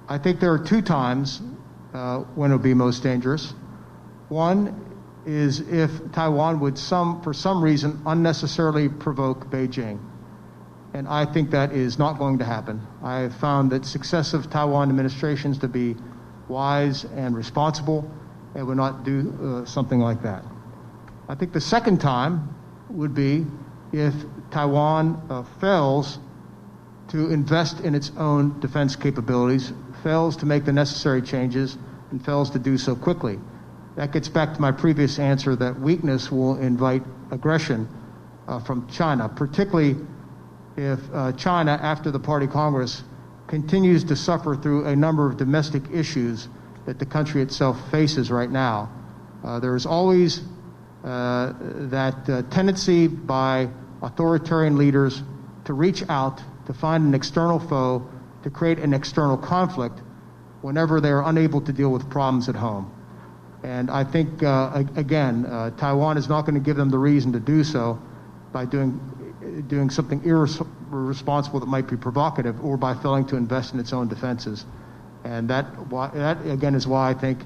I think there are two times when it would be most dangerous. One is if Taiwan would for some reason unnecessarily provoke Beijing. And I think that is not going to happen. I have found that successive Taiwan administrations to be wise and responsible and would not do something like that. I think the second time would be if Taiwan fails to invest in its own defense capabilities, fails to make the necessary changes, and fails to do so quickly. That gets back to my previous answer that weakness will invite aggression from China, particularly if China, after the Party Congress, continues to suffer through a number of domestic issues that the country itself faces right now. There is always that tendency by authoritarian leaders to reach out, to find an external foe, to create an external conflict whenever they are unable to deal with problems at home. And I think, again, Taiwan is not going to give them the reason to do so by doing something irresponsible that might be provocative or by failing to invest in its own defenses. And that again, is why I think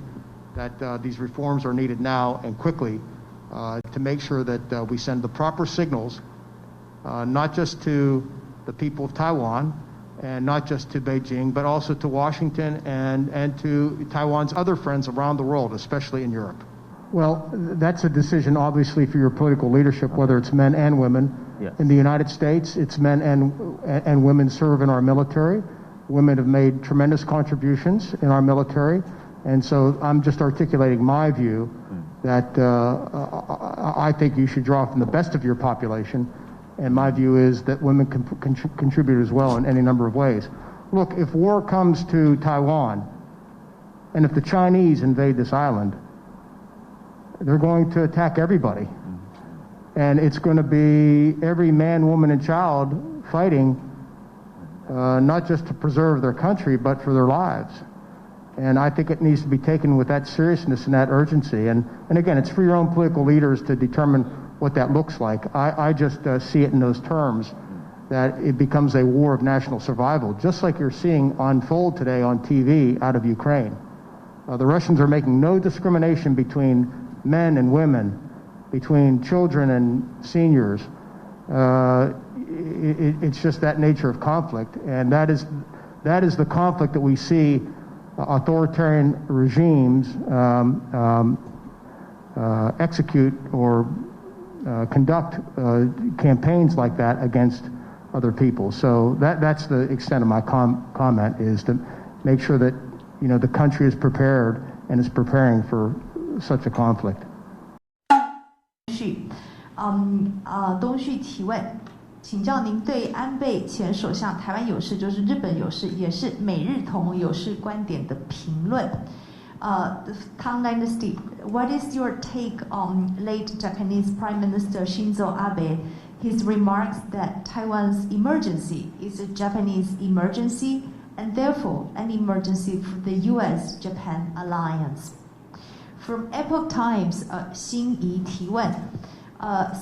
that these reforms are needed now and quickly to make sure that we send the proper signals, not just to the people of Taiwan and not just to Beijing, but also to Washington and to Taiwan's other friends around the world, especially in Europe. Well, that's a decision, obviously, for your political leadership, whether it's men and women. Yes. In the United States, it's men and women serve in our military. Women have made tremendous contributions in our military. And so I'm just articulating my view that I think you should draw from the best of your population. And my view is that women can contribute as well in any number of ways. Look, if war comes to Taiwan, and if the Chinese invade this island, they're going to attack everybody. And it's going to be every man, woman, and child fighting, not just to preserve their country, but for their lives. And I think it needs to be taken with that seriousness and that urgency. And again, it's for your own political leaders to determine what that looks like. I just see it in those terms, that it becomes a war of national survival, just like you're seeing unfold today on TV out of Ukraine. The Russians are making no discrimination between men and women, between children and seniors. It's just that nature of conflict, and that is the conflict that we see authoritarian regimes execute or conduct campaigns like that against other people. So that's the extent of my comment, is to make sure that the country is prepared and is preparing for such a conflict. 东旭提问，请教您对安倍前首相台湾有事，就是日本有事，也是美日同盟有事观点的评论。The Tang Dynasty, what is your take on late Japanese Prime Minister Shinzo Abe, his remarks that Taiwan's emergency is a Japanese emergency and therefore an emergency for the U.S.-Japan alliance? From Epoch Times, 新怡提问,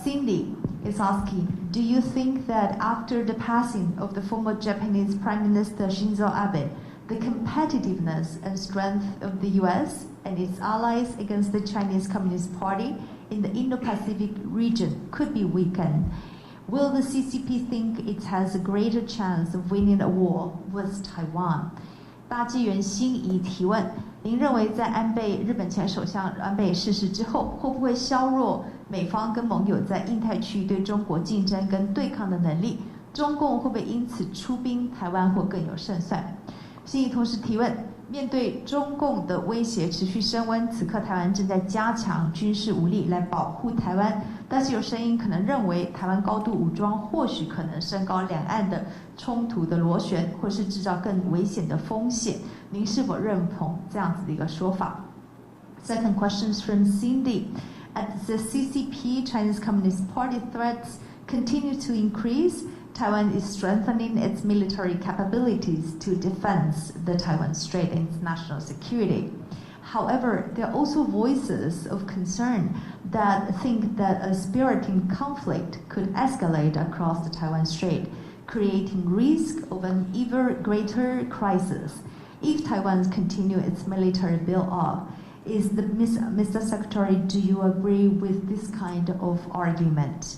Cindy is asking, do you think that after the passing of the former Japanese Prime Minister Shinzo Abe, the competitiveness and strength of the U.S. and its allies against the Chinese Communist Party in the Indo-Pacific region could be weakened? Will the CCP think it has a greater chance of winning a war with Taiwan? 大纪元新怡提问，您认为在日本前首相安倍逝世之后，会不会削弱美方跟盟友在印太区域对中国竞争跟对抗的能力？中共会不会因此出兵台湾或更有胜算？新怡同时提问，面对中共的威胁持续升温，此刻台湾正在加强军事武力来保护台湾，但是有声音可能认为台湾高度武装或许可能升高两岸的冲突的螺旋，或是制造更危险的风险。您是否认同这样子的一个说法？ Second question is from Cindy. As the CCP, Chinese Communist Party threats continue to increase, Taiwan is strengthening its military capabilities to defend the Taiwan Strait and its national security. However, there are also voices of concern that think that a spiriting conflict could escalate across the Taiwan Strait, creating risk of an even greater crisis. if Taiwan continue its military build-up. Mr. Secretary, do you agree with this kind of argument?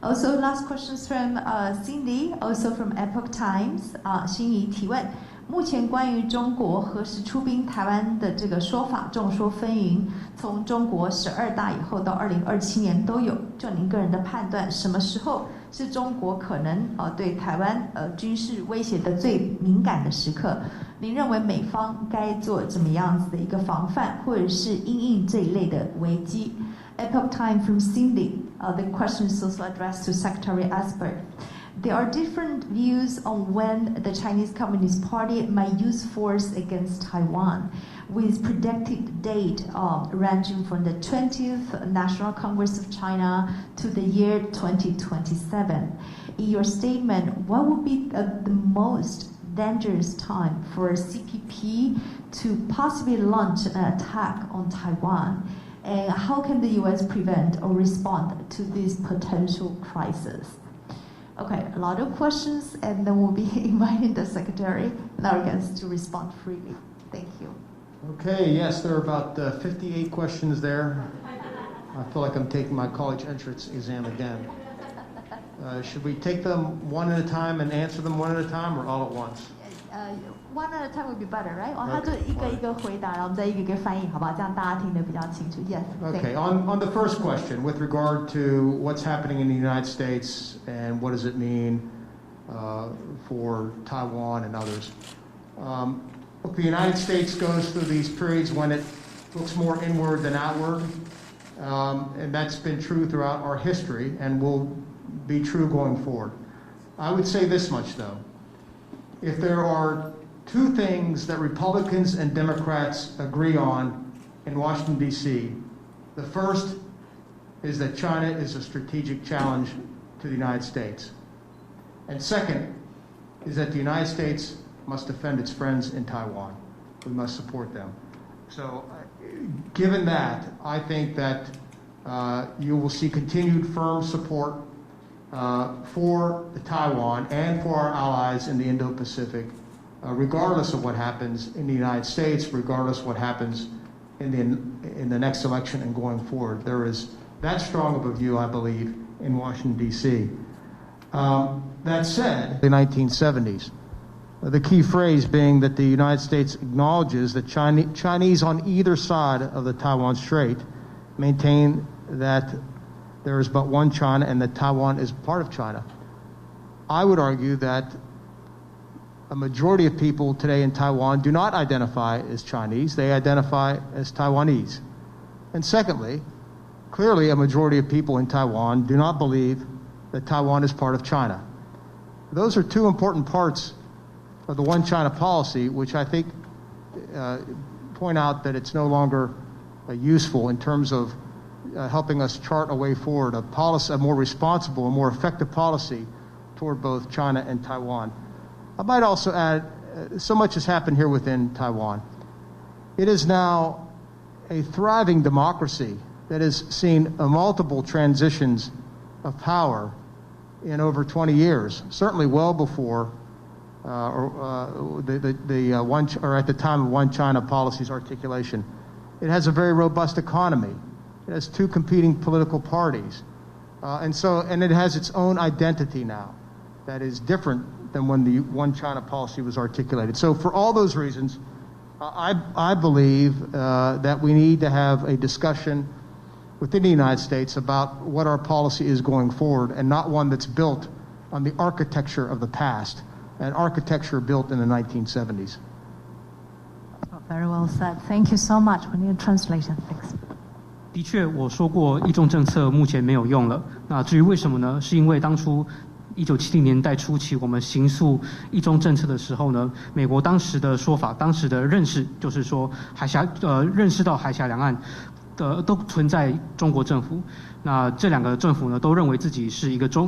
Also, last questions from Cindy, also from Epoch Times. 心仪提问：目前关于中国何时出兵台湾的这个说法众说纷纭，从中国12大以后到2027年都有。就您个人的判断，什么时候是中国可能对台湾军事威胁的最敏感的时刻？您认为美方该做怎么样子的一个防范，或者是因应这一类的危机 ？Epoch Time from Cindy. The question is also addressed to Secretary Esper. There are different views on when the Chinese Communist Party might use force against Taiwan, with predicted date ranging from the 20th National Congress of China to the year 2027. In your statement, what would be the most dangerous time for CPP to possibly launch an attack on Taiwan? And how can the U.S. prevent or respond to this potential crisis? Okay, a lot of questions, and then we'll be inviting the Secretary and our guests to respond freely. Thank you. Okay, yes, there are about 58 questions there. I feel like I'm taking my college entrance exam again. Should we take them one at a time and answer them one at a time, or all at once? One at a time would be better, right? 他就一个一个回答，然后我们再一个一个翻译，好不好？这样大家听得比较清楚。Yes. Okay. On the first question, with regard to what's happening in the United States and what does it mean for Taiwan and others, look, the United States goes through these periods when it looks more inward than outward, and that's been true throughout our history and will be true going forward. I would say this much, though. If there are two things that Republicans and Democrats agree on in Washington, D.C., the first is that China is a strategic challenge to the United States. And second is that the United States must defend its friends in Taiwan. We must support them. So given that, I think that you will see continued firm support for Taiwan and for our allies in the Indo-Pacific, regardless of what happens in the United States, regardless of what happens in the next election and going forward. There is that strong of a view, I believe, in Washington, D.C. That said, the 1970s, the key phrase being that the United States acknowledges that Chinese on either side of the Taiwan Strait maintain that there is but one China and that Taiwan is part of China. I would argue that a majority of people today in Taiwan do not identify as Chinese, they identify as Taiwanese. And secondly, clearly a majority of people in Taiwan do not believe that Taiwan is part of China. Those are two important parts of the one China policy, which I think point out that it's no longer useful in terms of helping us chart a way forward, a more responsible, a more effective policy toward both China and Taiwan. I might also add, so much has happened here within Taiwan. It is now a thriving democracy that has seen multiple transitions of power in over 20 years, certainly well before at the time of one China policy's articulation. It has a very robust economy. It has two competing political parties. And it has its own identity now that is different than when the one China policy was articulated. So for all those reasons, I believe that we need to have a discussion within the United States about what our policy is going forward, and not one that's built on the architecture of the past, an architecture built in the 1970s. Very well said. Thank you so much. We need a translation. Thanks. 的确，我说过一中政策目前没有用了。那至于为什么呢？是因为当初1970年代初期我们行诉一中政策的时候呢，美国当时的说法，当时的认识就是说认识到海峡两岸都存在中国政府。那这两个政府呢，都认为自己是一个都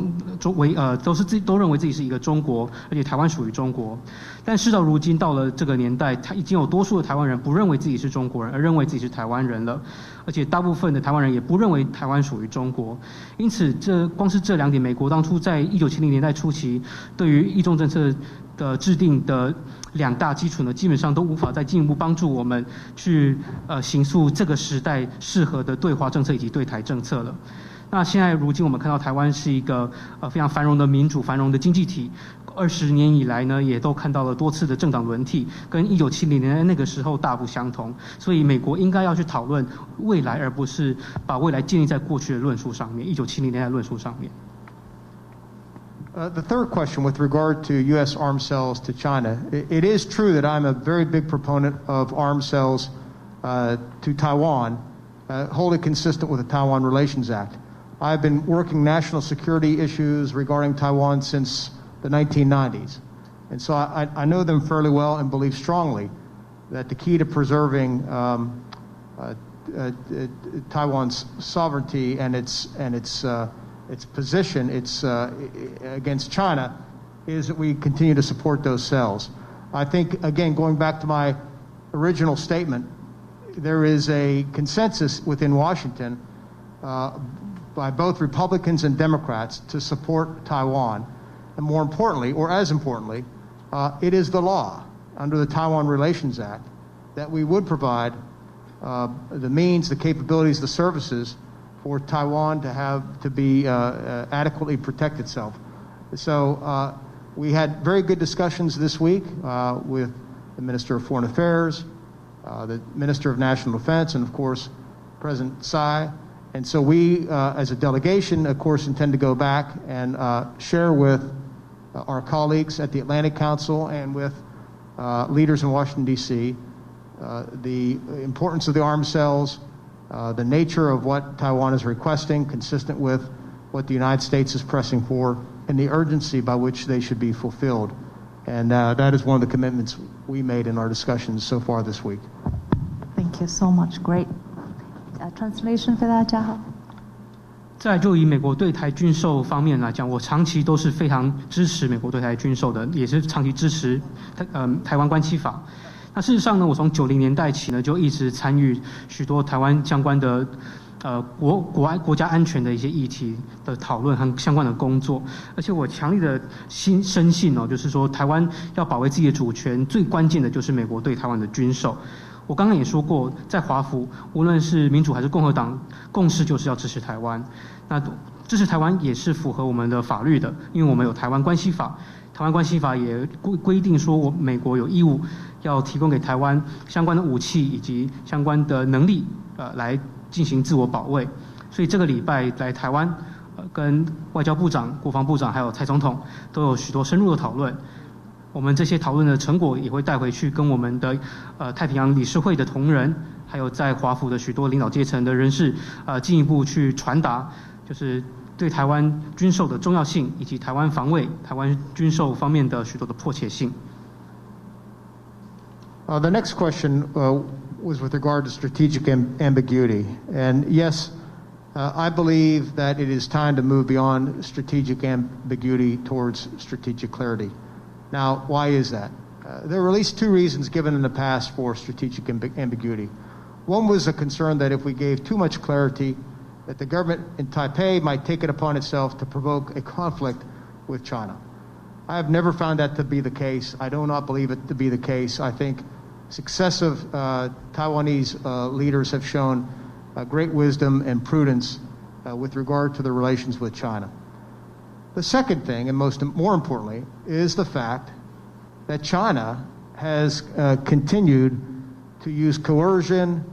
认为自己是一个中国，而且台湾属于中国。但事到如今，到了这个年代，已经有多数的台湾人不认为自己是中国人，而认为自己是台湾人了。而且大部分的台湾人也不认为台湾属于中国。因此，光是这两点，美国当初在1970年代初期对于一中政策的制定的两大基础呢，基本上都无法再进一步帮助我们去形塑这个时代适合的对华政策以及对台政策了。那现在如今我们看到台湾是一个非常繁荣的民主、繁荣的经济体，20年以来呢，也都看到了多次的政党轮替，跟1970年代那个时候大不相同。所以美国应该要去讨论未来，而不是把未来建立在过去的论述上面，1970年代的论述上面。The third question with regard to U.S. arms sales to China, it is true that I'm a very big proponent of arms sales to Taiwan, wholly consistent with the Taiwan Relations Act. I've been working national security issues regarding Taiwan since the 1990s. And so I know them fairly well and believe strongly that the key to preserving Taiwan's sovereignty and its position against China is that we continue to support those sales. I think, again, going back to my original statement, there is a consensus within Washington by both Republicans and Democrats to support Taiwan. And more importantly, or as importantly, it is the law under the Taiwan Relations Act that we would provide the means, the capabilities, the services for Taiwan to be adequately protect itself. So we had very good discussions this week with the Minister of Foreign Affairs, the Minister of National Defense, and of course, President Tsai. And so we, as a delegation, of course, intend to go back and share with our colleagues at the Atlantic Council and with leaders in Washington, D.C., the importance of the arms sales, the nature of what Taiwan is requesting, consistent with what the United States is pressing for, and the urgency by which they should be fulfilled. And that is one of the commitments we made in our discussions so far this week. Thank you so much. Great. Translation 给大家好。再就以美国对台军售方面来讲，我长期都是非常支持美国对台军售的，也是长期支持台湾关系法。那事实上呢，我从90年代起呢，就一直参与许多台湾相关的国家安全的一些议题的讨论和相关的工作，而且我强烈的深信就是说台湾要保卫自己的主权，最关键的就是美国对台湾的军售。我刚刚也说过，在华府，无论是民主还是共和党，共识就是要支持台湾。那支持台湾也是符合我们的法律的，因为我们有台湾关系法。台湾关系法也规定说，美国有义务要提供给台湾相关的武器以及相关的能力，来进行自我保卫。所以这个礼拜来台湾，跟外交部长、国防部长还有蔡总统都有许多深入的讨论。我们这些讨论的成果也会带回去，跟我们的太平洋理事会的同仁，还有在华府的许多领导阶层的人士，进一步去传达，就是对台湾军售的重要性，以及台湾防卫、台湾军售方面的许多的迫切性。The next question was with regard to strategic ambiguity, and yes, I believe that it is time to move beyond strategic ambiguity towards strategic clarity. Now, why is that? There were at least two reasons given in the past for strategic ambiguity. One was a concern that if we gave too much clarity, that the government in Taipei might take it upon itself to provoke a conflict with China. I have never found that to be the case. I do not believe it to be the case. I think successive Taiwanese leaders have shown great wisdom and prudence with regard to their relations with China. The second thing, and more importantly, is the fact that China has continued to use coercion,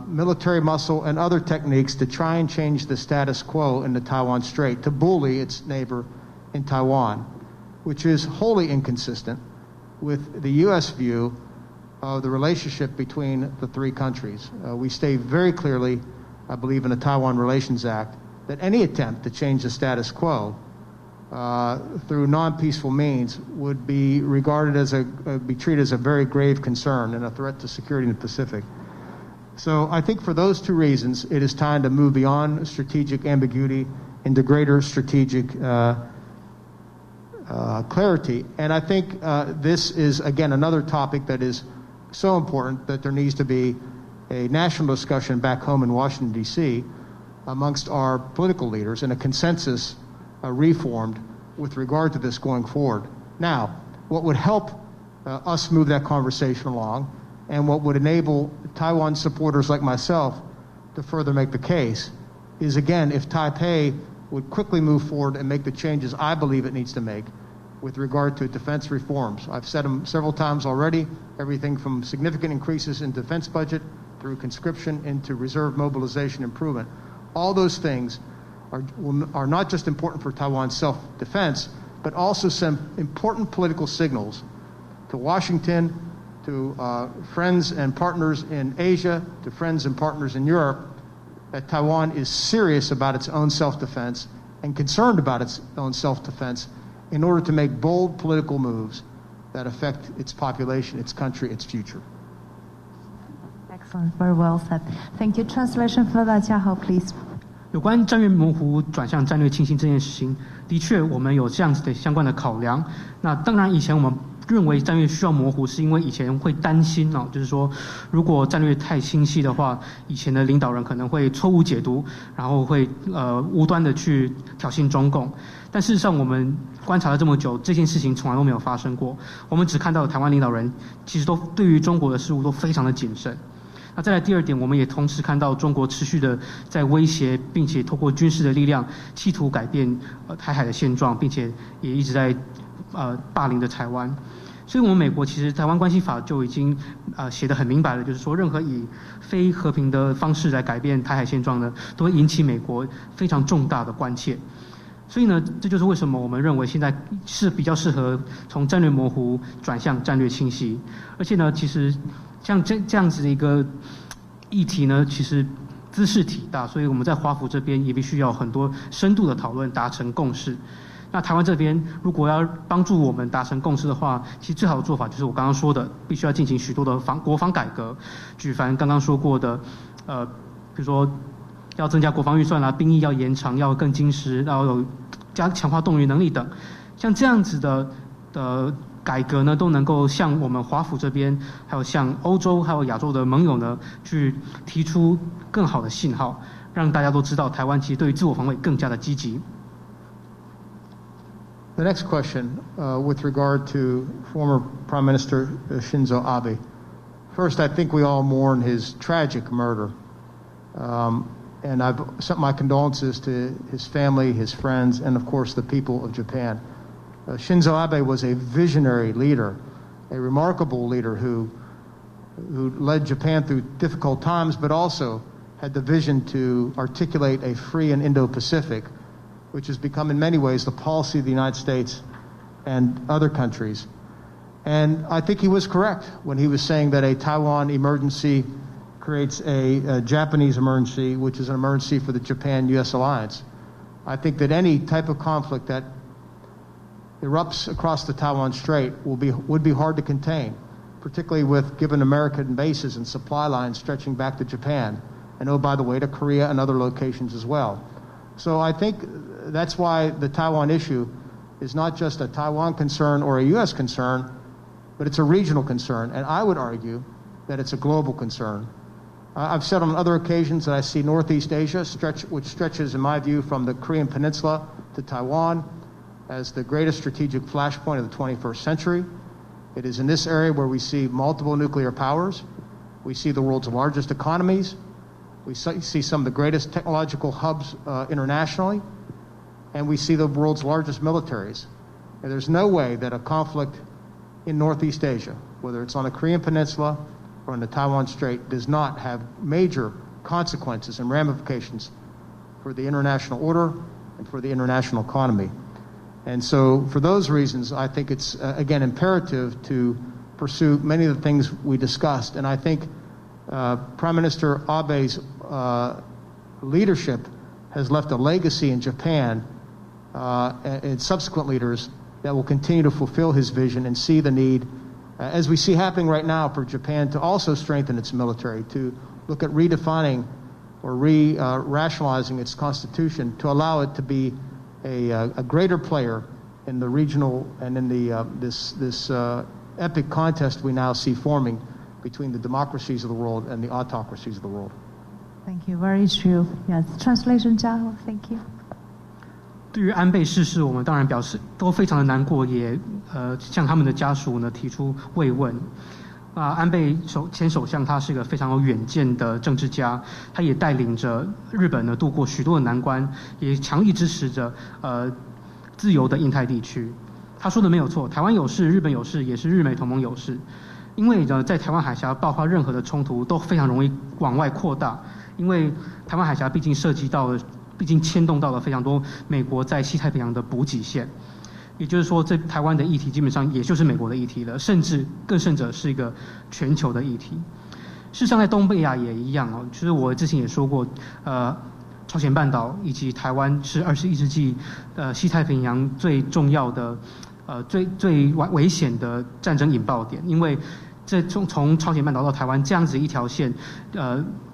military muscle, and other techniques to try and change the status quo in the Taiwan Strait, to bully its neighbor in Taiwan, which is wholly inconsistent with the U.S. view of the relationship between the three countries. We state very clearly, I believe, in the Taiwan Relations Act, that any attempt to change the status quo through non-peaceful means would be regarded as be treated as a very grave concern and a threat to security in the Pacific. So I think for those two reasons, it is time to move beyond strategic ambiguity into greater strategic clarity. And I think this is, again, another topic that is so important that there needs to be a national discussion back home in Washington, D.C. amongst our political leaders and a consensus reformed with regard to this going forward. Now, what would help us move that conversation along and what would enable Taiwan supporters like myself to further make the case is, again, if Taipei would quickly move forward and make the changes I believe it needs to make with regard to defense reforms. I've said them several times already, everything from significant increases in defense budget through conscription into reserve mobilization improvement. All those things are not just important for Taiwan's self-defense, but also send important political signals to Washington, to friends and partners in Asia, to friends and partners in Europe, that Taiwan is serious about its own self-defense and concerned about its own self-defense in order to make bold political moves that affect its population, its country, its future. Excellent, very well said. Thank you. Translation for Jiahao, please. 有关战略模糊转向战略清晰这件事情，的确我们有这样子的相关的考量。那当然，以前我们认为战略需要模糊，是因为以前会担心就是说，如果战略太清晰的话，以前的领导人可能会错误解读，然后会无端的去挑衅中共。但事实上，我们观察了这么久，这件事情从来都没有发生过。我们只看到台湾领导人其实都对于中国的事务都非常的谨慎。那再来第二点，我们也同时看到中国持续的在威胁，并且透过军事的力量企图改变台海的现状，并且也一直在霸凌着台湾。所以我们美国其实台湾关系法就已经写得很明白了，就是说任何以非和平的方式来改变台海现状呢，都会引起美国非常重大的关切。所以呢，这就是为什么我们认为现在是比较适合从战略模糊转向战略清晰。而且呢，其实像这样子的一个议题呢，其实姿势体大，所以我们在华府这边也必须要很多深度的讨论，达成共识。那台湾这边如果要帮助我们达成共识的话，其实最好的做法就是我刚刚说的，必须要进行许多的国防改革，举凡刚刚说过的，比如说要增加国防预算啦，兵役要延长，要更精实，要有强化动员能力等，像这样子的改革呢，都能够向我们华府这边，还有向欧洲还有亚洲的盟友呢，去提出更好的信号，让大家都知道台湾其实对于自我防卫更加的积极。The next question with regard to former Prime Minister Shinzo Abe. First, I think we all mourn his tragic murder. And I've sent my condolences to his family, his friends, and of course the people of Japan. Shinzo Abe was a visionary leader, a remarkable leader who led Japan through difficult times, but also had the vision to articulate a free and Indo-Pacific, which has become in many ways the policy of the United States and other countries. And I think he was correct when he was saying that a Taiwan emergency creates a Japanese emergency, which is an emergency for the Japan-U.S. alliance. I think that any type of conflict that erupts across the Taiwan Strait would be hard to contain, particularly with given American bases and supply lines stretching back to Japan, and oh, by the way, to Korea and other locations as well. So I think that's why the Taiwan issue is not just a Taiwan concern or a U.S. concern, but it's a regional concern, and I would argue that it's a global concern. I've said on other occasions that I see Northeast Asia, which stretches, in my view, from the Korean Peninsula to Taiwan, as the greatest strategic flashpoint of the 21st century. It is in this area where we see multiple nuclear powers. We see the world's largest economies. We see some of the greatest technological hubs internationally. And we see the world's largest militaries. And there's no way that a conflict in Northeast Asia, whether it's on the Korean Peninsula or in the Taiwan Strait, does not have major consequences and ramifications for the international order and for the international economy. And so for those reasons, I think it's, again, imperative to pursue many of the things we discussed. And I think Prime Minister Abe's leadership has left a legacy in Japan and subsequent leaders that will continue to fulfill his vision and see the need, as we see happening right now, for Japan to also strengthen its military, to look at redefining or rationalizing its constitution to allow it to be a greater player in the regional and in the this epic contest we now see forming between the democracies of the world and the autocracies of the world. Thank you. Very true. Yes. Translation, Jiahou. Thank you. 对于安倍逝世，我们当然表示都非常的难过，也向他们的家属呢提出慰问。安倍前首相他是一个非常有远见的政治家，他也带领着日本呢度过许多的难关，也强力支持着自由的印太地区。他说的没有错，台湾有事，日本有事，也是日美同盟有事。因为呢，在台湾海峡爆发任何的冲突都非常容易往外扩大，因为台湾海峡毕竟牵动到了非常多美国在西太平洋的补给线。也就是说，这台湾的议题基本上也就是美国的议题了，甚至更甚者是一个全球的议题。事实上，在东北亚也一样哦。就是我之前也说过，朝鲜半岛以及台湾是21世纪西太平洋最重要的最危险的战争引爆点，因为从朝鲜半岛到台湾这样子一条线，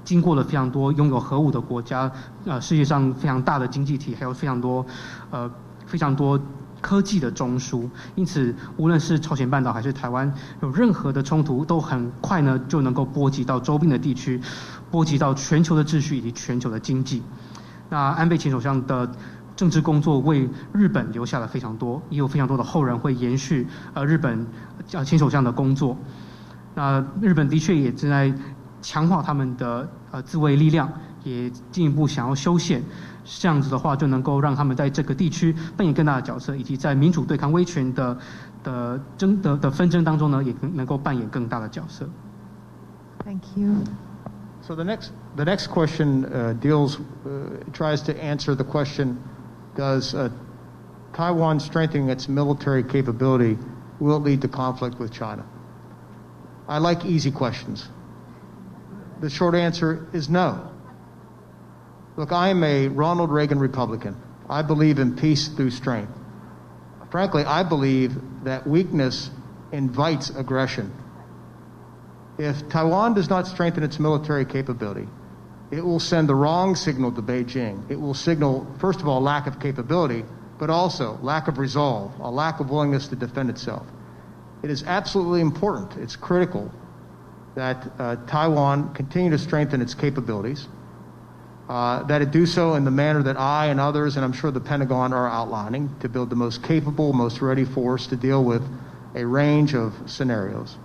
经过了非常多拥有核武的国家，世界上非常大的经济体，还有非常多科技的中枢，因此无论是朝鲜半岛还是台湾，有任何的冲突都很快呢就能够波及到周边的地区，波及到全球的秩序以及全球的经济。那安倍前首相的政治工作为日本留下了非常多，也有非常多的后人会延续日本前首相的工作。那日本的确也正在强化他们的自卫力量，也进一步想要修宪。这样子的话，就能够让他们在这个地区扮演更大的角色，以及在民主对抗威权的纷争当中呢，也能够扮演更大的角色。Thank you. So the next question tries to answer the question: Does Taiwan strengthening its military capability will it lead to conflict with China? I like easy questions. The short answer is no. Look, I am a Ronald Reagan Republican. I believe in peace through strength. Frankly, I believe that weakness invites aggression. If Taiwan does not strengthen its military capability, it will send the wrong signal to Beijing. It will signal, first of all, lack of capability, but also lack of resolve, a lack of willingness to defend itself. It is absolutely important, it's critical, that Taiwan continue to strengthen its capabilities, that it do so in the manner that I and others, and I'm sure the Pentagon, are outlining, to build the most capable, most ready force to deal with a range of scenarios.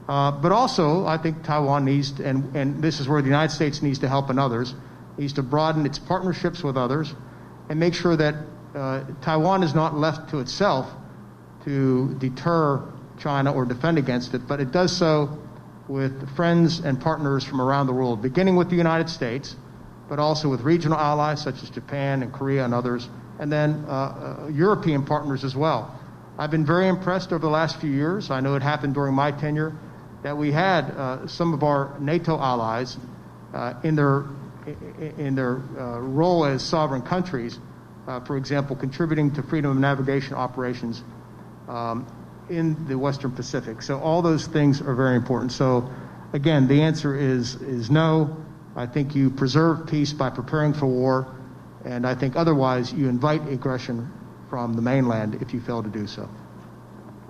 But also, I think Taiwan needs to, and this is where the United States needs to help and others, needs to broaden its partnerships with others and make sure that Taiwan is not left to itself to deter China or defend against it, but it does so with friends and partners from around the world, beginning with the United States, but also with regional allies such as Japan and Korea and others, and then European partners as well. I've been very impressed over the last few years. I know it happened during my tenure that we had some of our NATO allies in their role as sovereign countries, for example, contributing to freedom of navigation operations in the Western Pacific. So all those things are very important. So again, the answer is no. I think you preserve peace by preparing for war, and I think otherwise you invite aggression from the mainland if you fail to do so.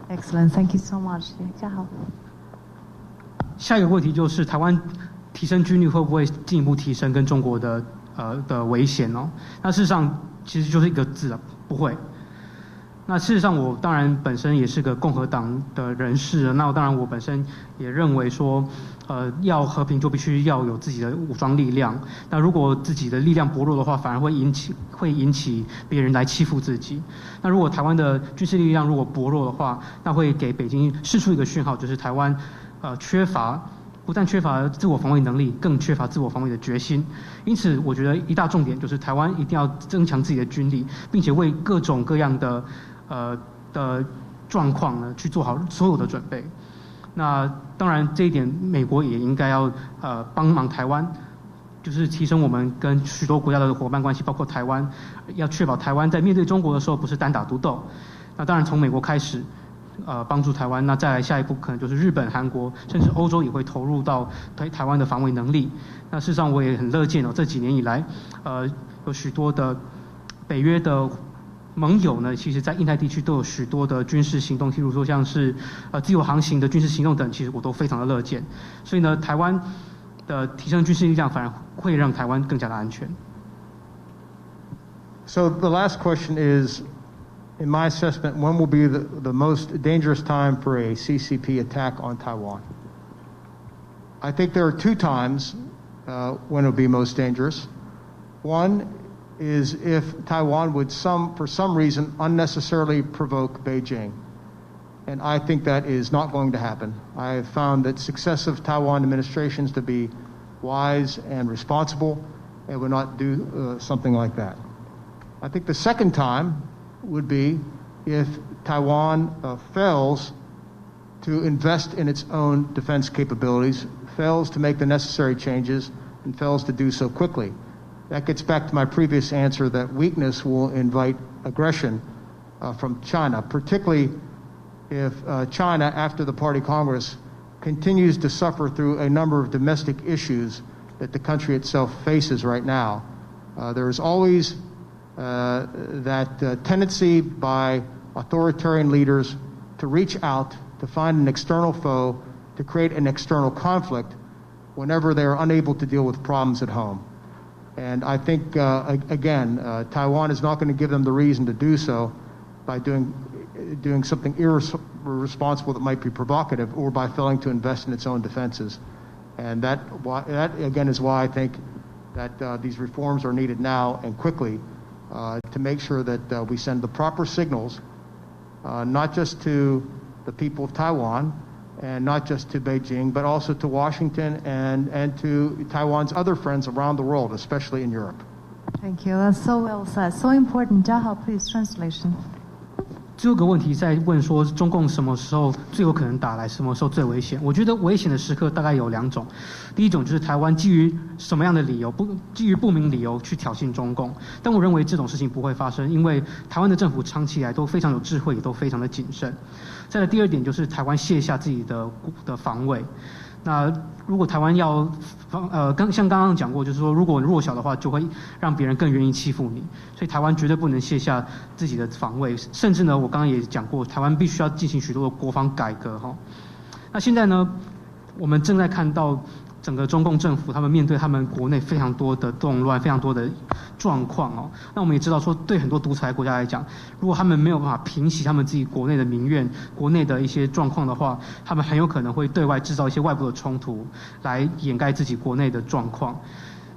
Excellent. Thank you so much. 嘉豪。下一个问题就是台湾提升军力会不会进一步提升跟中国的危险哦？那事实上其实就是一个字啊，不会。那事实上我当然本身也是个共和党的人士，那当然我本身也认为说，要和平就必须要有自己的武装力量。那如果自己的力量薄弱的话，反而会引起别人来欺负自己。那如果台湾的军事力量如果薄弱的话，那会给北京释出一个讯号，就是台湾不但缺乏自我防卫能力，更缺乏自我防卫的决心。因此，我觉得一大重点就是台湾一定要增强自己的军力，并且为各种各样的状况呢去做好所有的准备。那当然，这一点美国也应该要帮忙台湾，就是提升我们跟许多国家的伙伴关系，包括台湾，要确保台湾在面对中国的时候不是单打独斗。那当然从美国开始，帮助台湾。那再来下一步可能就是日本、韩国，甚至欧洲也会投入到台湾的防卫能力。那事实上我也很乐见这几年以来，有许多的北约的盟友呢，其实在印太地区都有许多的军事行动，譬如说像是自由航行的军事行动等，其实我都非常的乐见。所以呢，台湾的提升军事力量反而会让台湾更加的安全。So the last question is, in my assessment, when will be the most dangerous time for a CCP attack on Taiwan? I think there are two times when it will be most dangerous. One is if Taiwan would for some reason unnecessarily provoke Beijing. And I think that is not going to happen. I have found that successive Taiwan administrations to be wise and responsible and would not do something like that. I think the second time would be if Taiwan fails to invest in its own defense capabilities, fails to make the necessary changes, and fails to do so quickly. That gets back to my previous answer that weakness will invite aggression from China, particularly if China, after the Party Congress, continues to suffer through a number of domestic issues that the country itself faces right now. There is always that tendency by authoritarian leaders to reach out, to find an external foe, to create an external conflict whenever they are unable to deal with problems at home. And I think, again, Taiwan is not going to give them the reason to do so by doing something irresponsible that might be provocative or by failing to invest in its own defenses. And that again, is why I think that these reforms are needed now and quickly to make sure that we send the proper signals, not just to the people of Taiwan and not just to Beijing, but also to Washington and to Taiwan's other friends around the world, especially in Europe. Thank you. That's so well said. So important. Jiahao, please translation. 最后一个问题在问说，中共什么时候最有可能打来，什么时候最危险？我觉得危险的时刻大概有两种，第一种就是台湾基于什么样的理由，基于不明理由去挑衅中共，但我认为这种事情不会发生，因为台湾的政府长期以来都非常有智慧，也都非常的谨慎。再来第二点就是台湾卸下自己的防卫。那如果台湾要像刚刚讲过，就是说如果弱小的话，就会让别人更愿意欺负你，所以台湾绝对不能卸下自己的防卫，甚至呢，我刚刚也讲过，台湾必须要进行许多的国防改革哈。那现在呢，我们正在看到整个中共政府他们面对他们国内非常多的动乱，非常多的状况哦。那我们也知道说，对很多独裁国家来讲，如果他们没有办法平息他们自己国内的民怨、国内的一些状况的话，他们很有可能会对外制造一些外部的冲突，来掩盖自己国内的状况。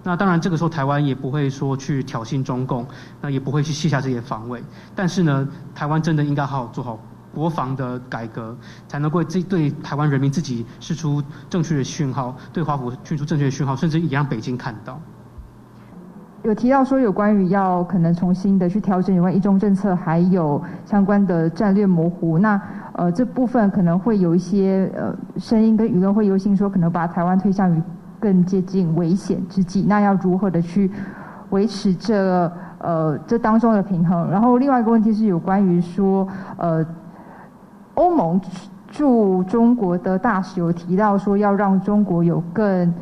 那当然，这个时候台湾也不会说去挑衅中共，那也不会去卸下这些防卫。但是呢，台湾真的应该好好做好国防的改革，才能够对台湾人民自己释出正确的讯号，对华府释出正确的讯号，甚至也让北京看到。有提到说有关于要可能重新的去调整有关一中政策，还有相关的战略模糊。那这部分可能会有一些声音跟舆论会忧心说，可能把台湾推向于更接近危险之际。那要如何的去维持这当中的平衡？然后另外一个问题是有关于说欧盟驻中国的大使有提到说，要让中国有更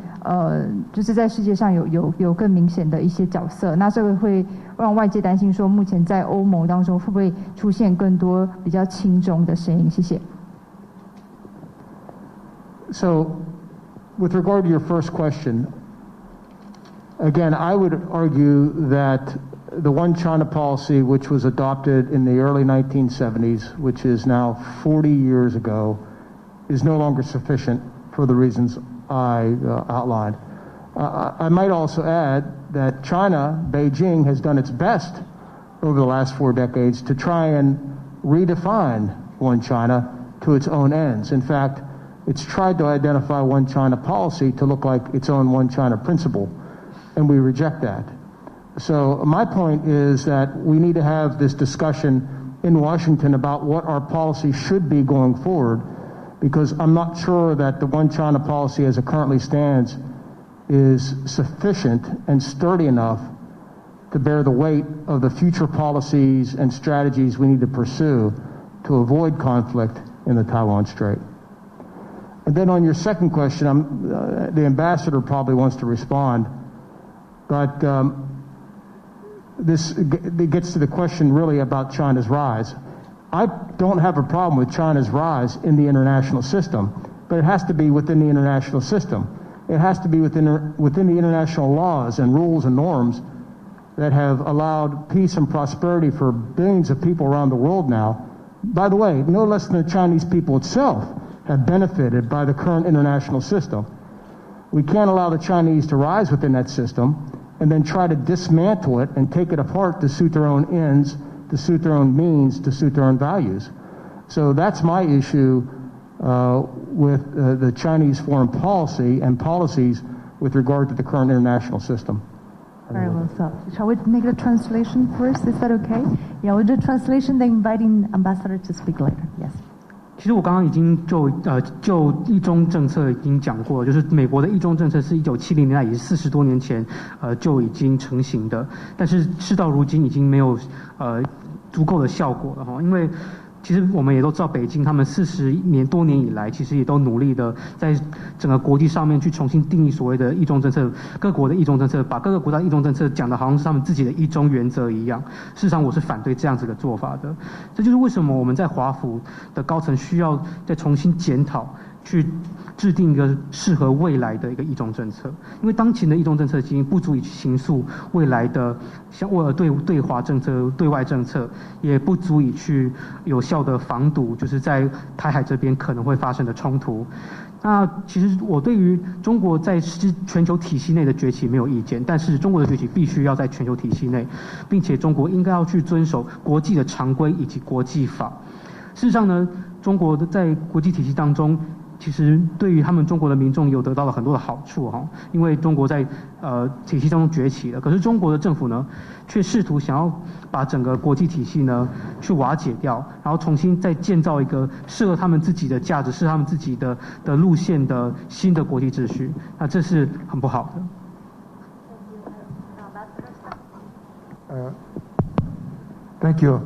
就是在世界上有更明显的一些角色。那这个会让外界担心说，目前在欧盟当中会不会出现更多比较亲中的声音？谢谢。So, with regard to your first question, again, I would argue that the One China policy, which was adopted in the early 1970s, which is now 40 years ago, is no longer sufficient for the reasons I outlined. I might also add that China, Beijing, has done its best over the last 4 decades to try and redefine One China to its own ends. In fact, it's tried to identify One China policy to look like its own One China principle, and we reject that. So my point is that we need to have this discussion in Washington about what our policy should be going forward, because I'm not sure that the One China policy as it currently stands is sufficient and sturdy enough to bear the weight of the future policies and strategies we need to pursue to avoid conflict in the Taiwan Strait. And then on your second question, the ambassador probably wants to respond, but this gets to the question really about China's rise. I don't have a problem with China's rise in the international system, but it has to be within the international system. It has to be within the international laws and rules and norms that have allowed peace and prosperity for billions of people around the world now. By the way, no less than the Chinese people itself have benefited by the current international system. We can't allow the Chinese to rise within that system and then try to dismantle it and take it apart to suit their own ends, to suit their own means, to suit their own values. So that's my issue with the Chinese foreign policy and policies with regard to the current international system. Very well said. Shall we make the translation first? Is that okay? Yeah, we'll do translation, then inviting ambassador to speak later. Yes. 其实我刚刚已经就一中政策已经讲过了，就是美国的一中政策是1970年代，也是40多年前就已经成型的，但是事到如今已经没有足够的效果了哈，因为其实我们也都知道，北京他们40多年以来，其实也都努力的在整个国际上面去重新定义所谓的一中政策，各国的一中政策，把各个国家的一中政策讲的好像是他们自己的一中原则一样。事实上，我是反对这样子的做法的。这就是为什么我们在华府的高层需要再重新检讨，去制定一个适合未来的一个一中政策，因为当前的一中政策已经不足以去形塑未来的像对华政策、对外政策，也不足以去有效的防堵，就是在台海这边可能会发生的冲突。那其实我对于中国在全球体系内的崛起没有意见，但是中国的崛起必须要在全球体系内，并且中国应该要去遵守国际的常规以及国际法。事实上呢，中国在国际体系当中，其实对于他们中国的民众有得到了很多的好处哈，因为中国在体系当中崛起了，可是中国的政府呢，却试图想要把整个国际体系呢去瓦解掉，然后重新再建造一个适合他们自己的价值、适合他们自己的路线的新的国际秩序，那这是很不好的。Thank you.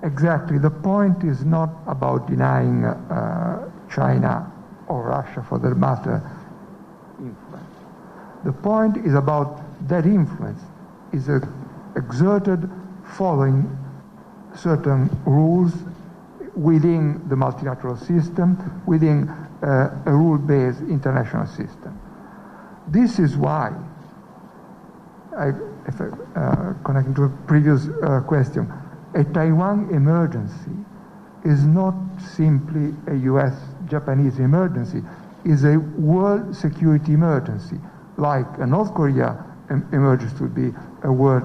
Exactly. The point is not about denying China or Russia, for that matter, influence. The point is about that influence is exerted following certain rules within the multilateral system, within a rule-based international system. This is why, connecting to a previous question, a Taiwan emergency is not simply a US-Japanese emergency, is a world security emergency. Like a North Korea emergency would be a world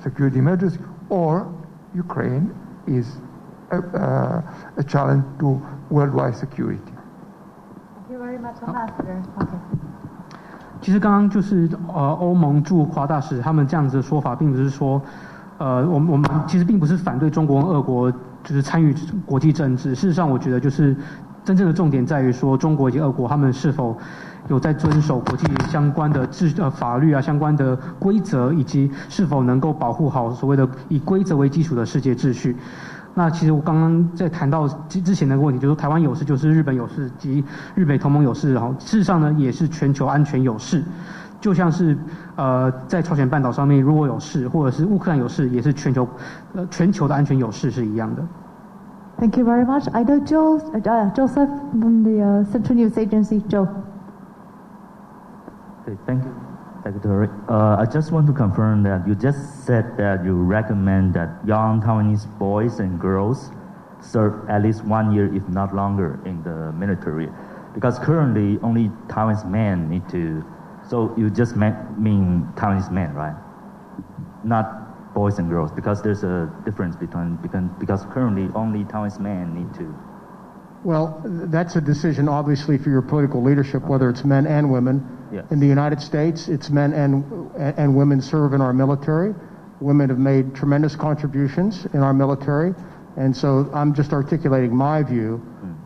security emergency, or Ukraine is a challenge to worldwide security. Thank you very much, Ambassador. Okay. 其实刚刚就是欧盟驻华大使他们这样子的说法，并不是说我们其实并不是反对中国跟俄国就是参与国际政治。事实上，我觉得就是真正的重点在于说，中国以及俄国他们是否有在遵守国际相关的法律啊、相关的规则，以及是否能够保护好所谓的以规则为基础的世界秩序。那其实我刚刚在谈到之前的问题，就是台湾有事就是日本有事及日北同盟有事，事实上呢也是全球安全有事。就像是在朝鲜半岛上面如果有事，或者是乌克兰有事，也是全球的安全有事是一样的。Thank you very much. I know Joseph from the Central News Agency. Joe. Okay, thank you, Secretary. I just want to confirm that you just said that you recommend that young Taiwanese boys and girls serve at least 1 year, if not longer, in the military, because currently only Taiwanese men need to. So you just mean Taiwanese men, right? Not boys and girls, because there's a difference because currently only Taiwanese men need to. Well, that's a decision, obviously, for your political leadership, whether it's men and women. Yes. In the United States, it's men and women serve in our military. Women have made tremendous contributions in our military, and so I'm just articulating my view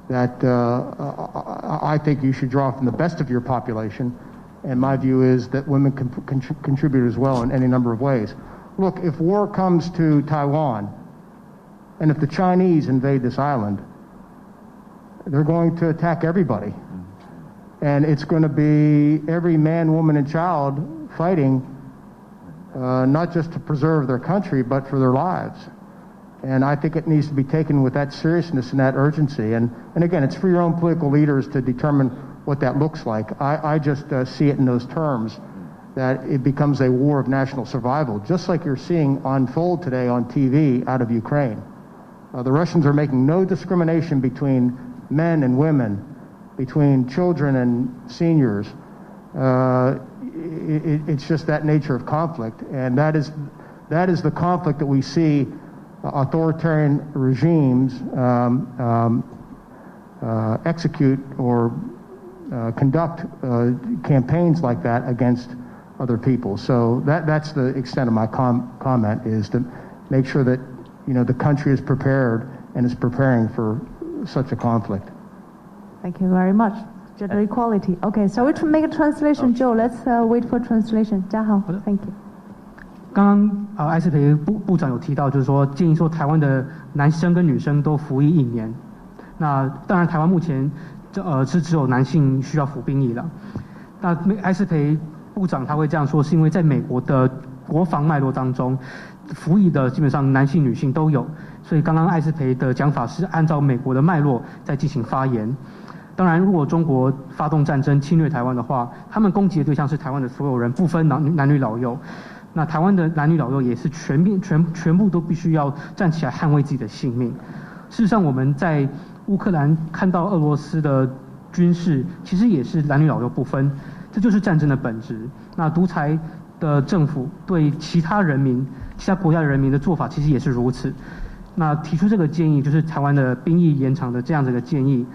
that I think you should draw from the best of your population. And my view is that women can contribute as well in any number of ways. Look, if war comes to Taiwan, and if the Chinese invade this island, they're going to attack everybody. And it's going to be every man, woman, and child fighting, not just to preserve their country, but for their lives. And I think it needs to be taken with that seriousness and that urgency. And again, it's for your own political leaders to determine what that looks like. I just see it in those terms, that it becomes a war of national survival, just like you're seeing unfold today on TV out of Ukraine. The Russians are making no discrimination between men and women, between children and seniors. It's just that nature of conflict, and that is the conflict that we see authoritarian regimes execute or conduct campaigns like that against other people. So that's the extent of my comment, is to make sure that the country is prepared and is preparing for such a conflict. Thank you very much. Gender equality. Okay, so we make a translation. Joe, let's wait for translation. 嘉豪 ，Thank you. 刚刚艾斯培部长有提到，就是说建议说台湾的男生跟女生都服役1年。那当然，台湾目前是只有男性需要服兵役了。那艾斯培部长他会这样说，是因为在美国的国防脉络当中，服役的基本上男性、女性都有。所以刚刚艾斯培的讲法是按照美国的脉络在进行发言。当然，如果中国发动战争侵略台湾的话，他们攻击的对象是台湾的所有人，不分男女老幼。那台湾的男女老幼也是全部都必须要站起来捍卫自己的性命。事实上，我们在乌克兰看到俄罗斯的军事，其实也是男女老幼不分，这就是战争的本质。那独裁的政府对其他国家的人民的做法，其实也是如此。那提出这个建议，就是台湾的兵役延长的这样子的建议，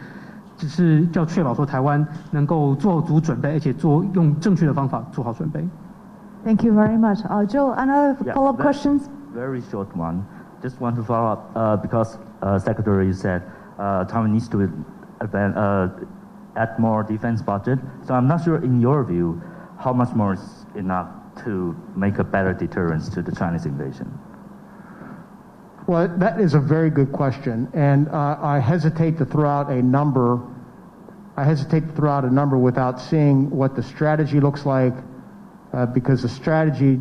只是要确保说台湾能够做足准备，而且用正确的方法做好准备。Thank you very much. Joe, another follow-up questions? Very short one. Just want to follow up because Secretary said Taiwan needs to add more defense budget. So I'm not sure, in your view, how much more is enough to make a better deterrence to the Chinese invasion? Well, that is a very good question, and I hesitate to throw out a number. Without seeing what the strategy looks like. Because the strategy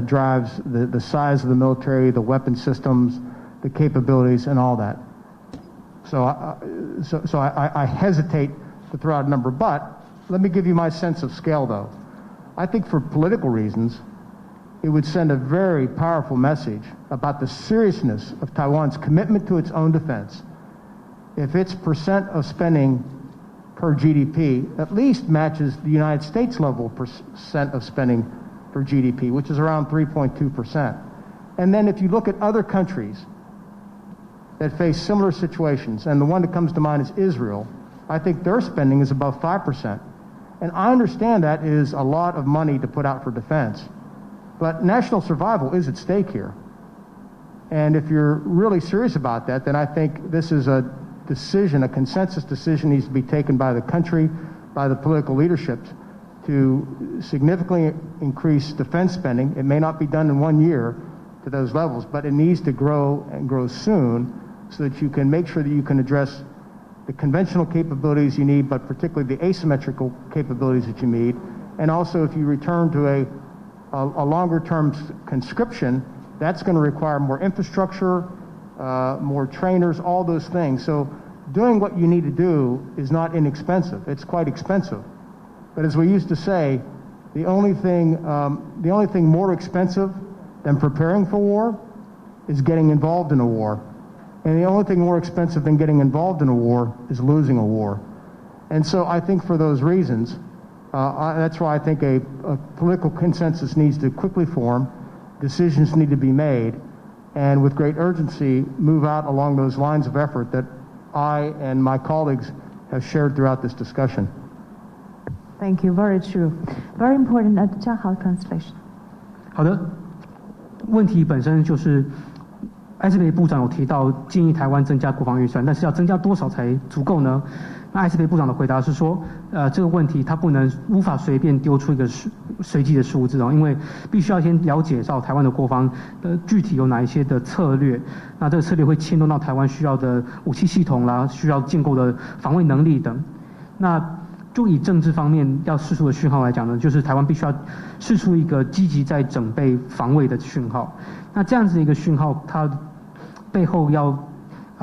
drives the size of the military, the weapon systems, the capabilities, and all that. So I hesitate to throw out a number, but let me give you my sense of scale, though. I think for political reasons, it would send a very powerful message about the seriousness of Taiwan's commitment to its own defense if its percent of spending per GDP at least matches the United States level percent of spending per GDP, which is around 3.2%. And then if you look at other countries that face similar situations, and the one that comes to mind is Israel, I think their spending is above 5%. And I understand that is a lot of money to put out for defense, but national survival is at stake here. And if you're really serious about that, then I think this is a consensus decision needs to be taken by the country, by the political leadership, to significantly increase defense spending. It may not be done in 1 year to those levels, but it needs to grow and grow soon so that you can make sure that you can address the conventional capabilities you need, but particularly the asymmetrical capabilities that you need. And also, if you return to a longer-term conscription, that's going to require more infrastructure, more trainers, all those things. So doing what you need to do is not inexpensive. It's quite expensive. But as we used to say, the only thing more expensive than preparing for war is getting involved in a war. And the only thing more expensive than getting involved in a war is losing a war. And so I think for those reasons, that's why I think a political consensus needs to quickly form, decisions need to be made, and with great urgency move out along those lines of effort that I and my colleagues have shared throughout this discussion. Thank you. Very true. Very important. 嘉豪 translation. 好的，问题本身就是艾斯培部长有提到建议台湾增加国防预算，但是要增加多少才足够呢？那艾斯培部长的回答是说，这个问题他无法随便丢出一个随机的数字因为必须要先了解到台湾的国防具体有哪一些的策略，那这个策略会牵动到台湾需要的武器系统啦，需要建构的防卫能力等。那就以政治方面要释出的讯号来讲呢，就是台湾必须要释出一个积极在整备防卫的讯号。那这样子的一个讯号，它背后要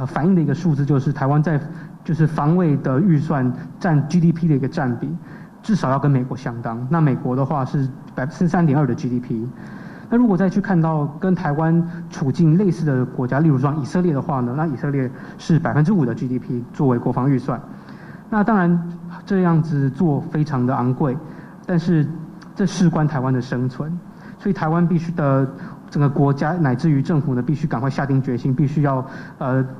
反映的一个数字就是台湾在就是防卫的预算占 GDP 的一个占比，至少要跟美国相当。那美国的话是3.2%的 GDP。那如果再去看到跟台湾处境类似的国家，例如说以色列的话呢，那以色列是5%的 GDP 作为国防预算。那当然这样子做非常的昂贵，但是这事关台湾的生存，所以台湾必须的整个国家乃至于政府呢，必须赶快下定决心，必须要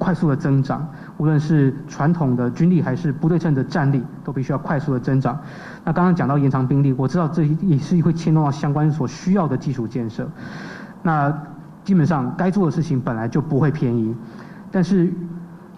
快速的增长，无论是传统的军力还是不对称的战力，都必须要快速的增长。那刚刚讲到延长兵力，我知道这也是会牵动到相关所需要的基础建设。那基本上该做的事情本来就不会便宜，但是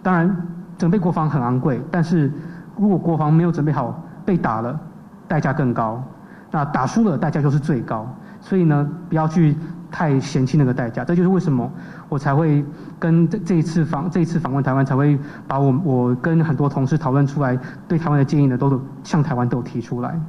当然整备国防很昂贵，但是如果国防没有准备好，被打了，代价更高；那打输了，代价就是最高。所以呢，不要去太嫌弃那个代价。这就是为什么我才会跟这一次访问台湾，才会把我跟很多同事讨论出来对台湾的建议呢，都向台湾都提出来。